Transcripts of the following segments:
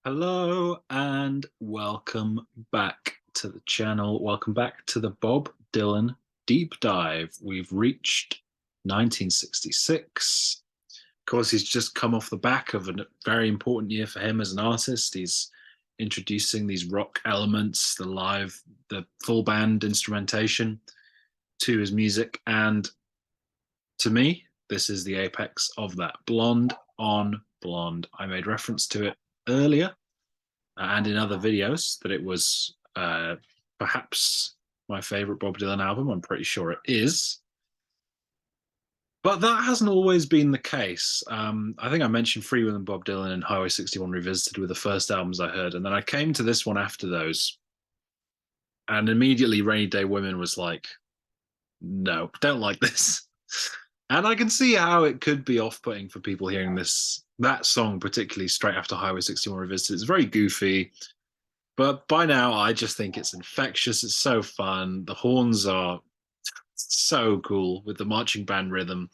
Hello and welcome back to the channel. Welcome back to the Bob Dylan deep dive. We've reached 1966. Of course, he's just come off the back of a very important year for him as an artist. He's introducing these rock elements, the full band instrumentation to his music. And to me, this is the apex of that. Blonde on Blonde. I made reference to it earlier and in other videos that it was perhaps my favorite Bob Dylan album. I'm pretty sure it is. But that hasn't always been the case. I think I mentioned Free Will and Bob Dylan and Highway 61 Revisited were the first albums I heard. And then I came to this one after those. And immediately Rainy Day Women was like, no, don't like this. And I can see how it could be off-putting for people hearing that song, particularly straight after Highway 61 Revisited. It's very goofy. But by now, I just think it's infectious. It's so fun. The horns are so cool with the marching band rhythm.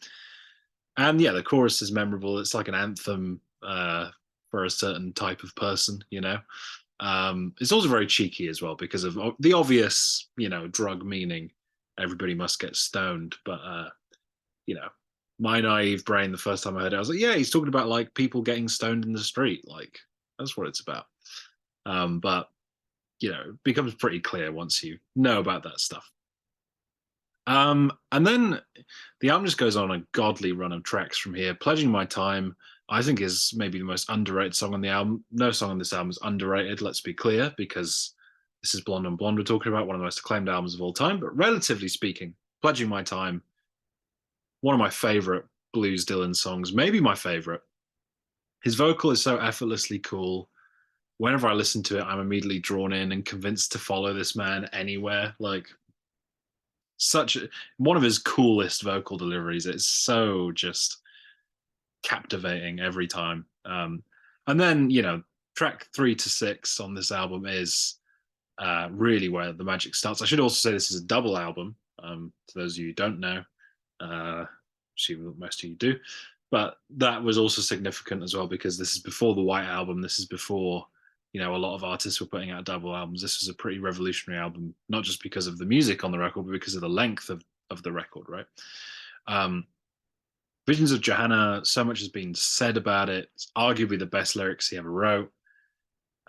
And yeah, the chorus is memorable. It's like an anthem for a certain type of person, you know. It's also very cheeky as well because of the obvious, drug meaning. Everybody must get stoned. But, my naive brain, the first time I heard it, I was like, yeah, he's talking about like people getting stoned in the street. Like, that's what it's about. But it becomes pretty clear once you know about that stuff. And then the album just goes on a godly run of tracks from here. Pledging My Time, I think, is maybe the most underrated song on the album. No song on this album is underrated, let's be clear, because this is Blonde on Blonde we're talking about, one of the most acclaimed albums of all time. But relatively speaking, Pledging My Time, one of my favorite blues Dylan songs, maybe my favorite. His vocal is so effortlessly cool. Whenever I listen to it, I'm immediately drawn in and convinced to follow this man anywhere. Like, one of his coolest vocal deliveries. It's so just captivating every time. And then, track 3 to 6 on this album is really where the magic starts. I should also say this is a double album. To those of you who don't know, assuming that most of you do, but that was also significant as well because this is before the White Album. This is before a lot of artists were putting out double albums. This was a pretty revolutionary album, not just because of the music on the record, but because of the length of the record, right? Visions of Johanna, so much has been said about it. It's arguably the best lyrics he ever wrote.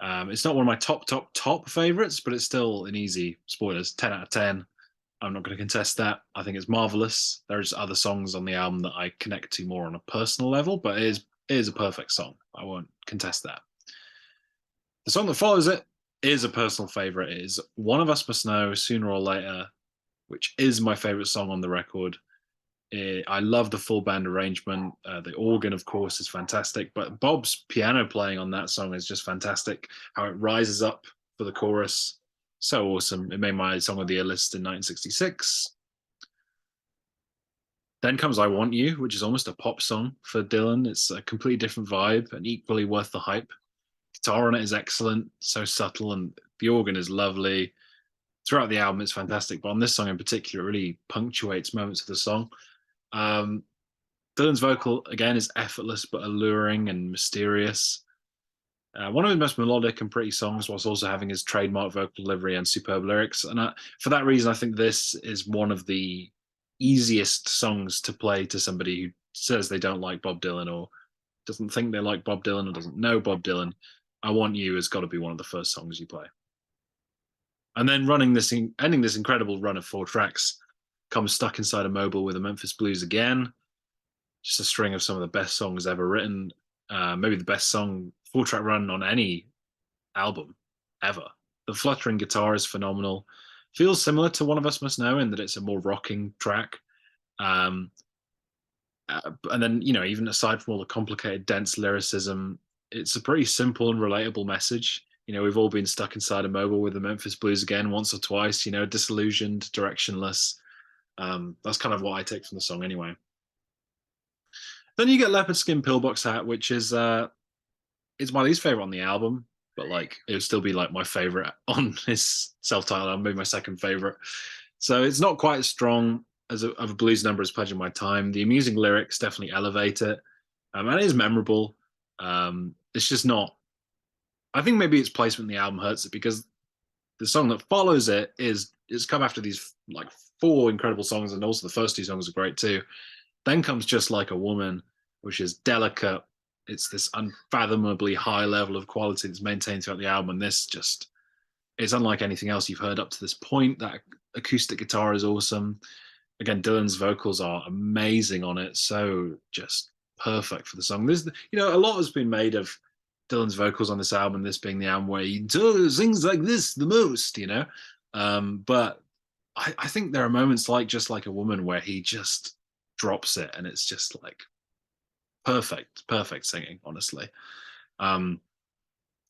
It's not one of my top favorites, but it's still an easy, spoilers, 10 out of 10. I'm not going to contest that. I think it's marvelous. There's other songs on the album that I connect to more on a personal level, but it is a perfect song. I won't contest that. The song that follows it is a personal favorite. It is One of Us Must Know, Sooner or Later, which is my favorite song on the record. I love the full band arrangement. The organ, of course, is fantastic, but Bob's piano playing on that song is just fantastic. How it rises up for the chorus, so awesome. It made my song of the year list in 1966. Then comes I Want You, which is almost a pop song for Dylan. It's a completely different vibe and equally worth the hype. Guitar on it is excellent, so subtle, and the organ is lovely. Throughout the album, it's fantastic, but on this song in particular, it really punctuates moments of the song. Dylan's vocal, again, is effortless but alluring and mysterious. One of his most melodic and pretty songs, whilst also having his trademark vocal delivery and superb lyrics. And for that reason, I think this is one of the easiest songs to play to somebody who says they don't like Bob Dylan or doesn't think they like Bob Dylan or doesn't know Bob Dylan. I Want You has got to be one of the first songs you play. And then ending this incredible run of 4 tracks comes Stuck Inside a Mobile with the Memphis Blues again. Just a string of some of the best songs ever written. Maybe the best song 4-track run on any album ever. The fluttering guitar is phenomenal. Feels similar to One of Us Must Know in that it's a more rocking track. And then, even aside from all the complicated, dense lyricism, it's a pretty simple and relatable message. We've all been stuck inside a mobile with the Memphis Blues again once or twice, disillusioned, directionless. That's kind of what I take from the song anyway. Then you get Leopard Skin Pillbox Hat, which is it's my least favorite on the album, but like it would still be like my favorite on his self-titled album, maybe my second favorite. So it's not quite as strong of a blues number as Pledging My Time. The amusing lyrics definitely elevate it, and it is memorable. It's just not. I think maybe its placement in the album hurts it because the song that follows it is come after these like four incredible songs, and also the first two songs are great too. Then comes Just Like a Woman, which is delicate. It's this unfathomably high level of quality that's maintained throughout the album, and this just is unlike anything else you've heard up to this point. That acoustic guitar is awesome. Again, Dylan's vocals are amazing on it, so just perfect for the song. A lot has been made of Dylan's vocals on this album, this being the album where he does things like this the most. But I think there are moments like Just Like a Woman where he just drops it, and it's just like perfect singing, honestly. Um,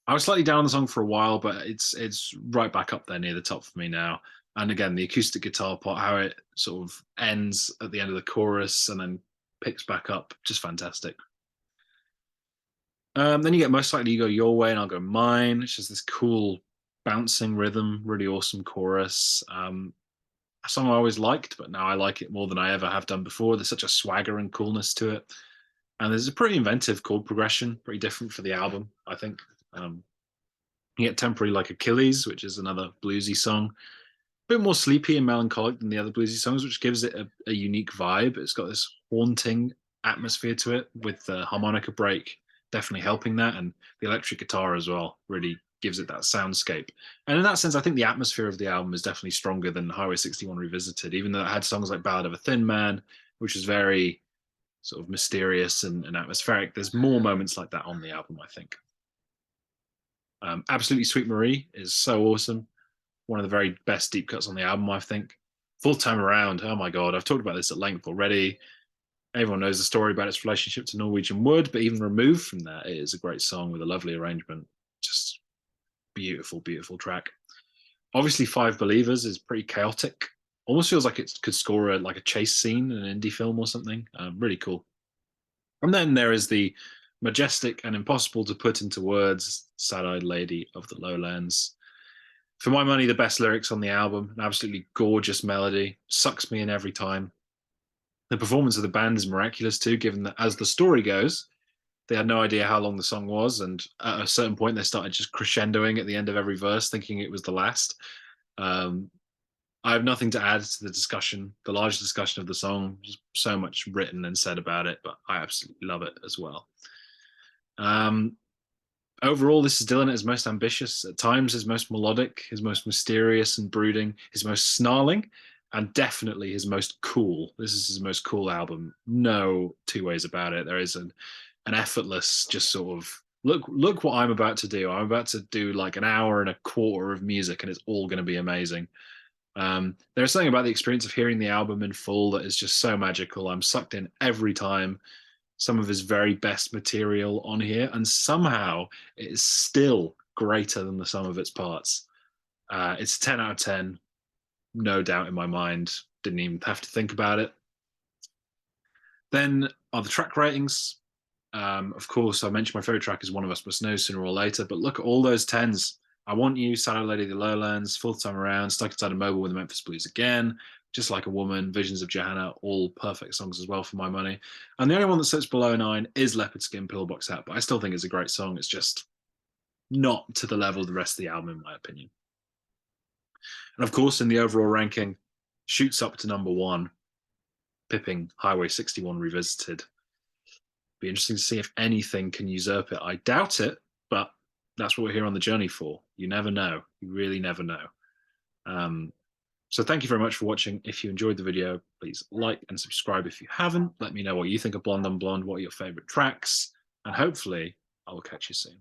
I was slightly down on the song for a while, but it's right back up there near the top for me now. And again, the acoustic guitar part, how it sort of ends at the end of the chorus and then picks back up, just fantastic. Then you get Most Likely You Go Your Way and I'll Go Mine. It's just this cool bouncing rhythm, really awesome chorus. A song I always liked, but now I like it more than I ever have done before. There's such a swagger and coolness to it. And there's a pretty inventive chord progression, pretty different for the album, I think. You get Temporary Like Achilles, which is another bluesy song. A bit more sleepy and melancholic than the other bluesy songs, which gives it a unique vibe. It's got this haunting atmosphere to it, with the harmonica break definitely helping that, and the electric guitar as well really gives it that soundscape. And in that sense, I think the atmosphere of the album is definitely stronger than Highway 61 Revisited, even though it had songs like Ballad of a Thin Man, which is very sort of mysterious and atmospheric. There's more moments like that on the album, I think. Absolutely Sweet Marie is so awesome. One of the very best deep cuts on the album, I think. Full Time Around, oh my God, I've talked about this at length already. Everyone knows the story about its relationship to Norwegian Wood, but even removed from that, it is a great song with a lovely arrangement. Just beautiful track. Obviously, Five Believers is pretty chaotic. Almost feels like it could score like a chase scene in an indie film or something. Really cool. And then there is the majestic and impossible to put into words Sad-Eyed Lady of the Lowlands. For my money, the best lyrics on the album, an absolutely gorgeous melody, sucks me in every time. The performance of the band is miraculous too, given that, as the story goes, they had no idea how long the song was, and at a certain point they started just crescendoing at the end of every verse, thinking it was the last. Um, I have nothing to add to the discussion, the large discussion of the song. There's so much written and said about it, but I absolutely love it as well. Um, Overall, this is Dylan at his most ambitious, at times his most melodic, his most mysterious and brooding, his most snarling, and definitely his most cool. This is his most cool album. No two ways about it. There is an effortless, just sort of look what I'm about to do. I'm about to do like an hour and a quarter of music, and it's all going to be amazing. There's something about the experience of hearing the album in full that is just so magical. I'm sucked in every time. Some of his very best material on here, and somehow it is still greater than the sum of its parts. It's a 10 out of 10, no doubt in my mind. Didn't even have to think about it. Then are the track ratings. Of course, I mentioned my favorite track is One of Us Must Know, Sooner or Later, but look at all those tens. I Want You, Sad-Eyed Lady of the Lowlands, Full Time Around, Stuck Inside a Mobile with the Memphis Blues Again, Just Like a Woman, Visions of Johanna, all perfect songs as well for my money. And the only one that sits below 9 is Leopard Skin Pillbox Hat, but I still think it's a great song. It's just not to the level of the rest of the album, in my opinion. And of course, in the overall ranking, shoots up to number 1, pipping Highway 61 Revisited. Be interesting to see if anything can usurp it. I doubt it, but that's what we're here on the journey for. You never know. You really never know. So thank you very much for watching. If you enjoyed the video, please like and subscribe if you haven't. Let me know what you think of Blonde on Blonde, what are your favorite tracks, and hopefully I will catch you soon.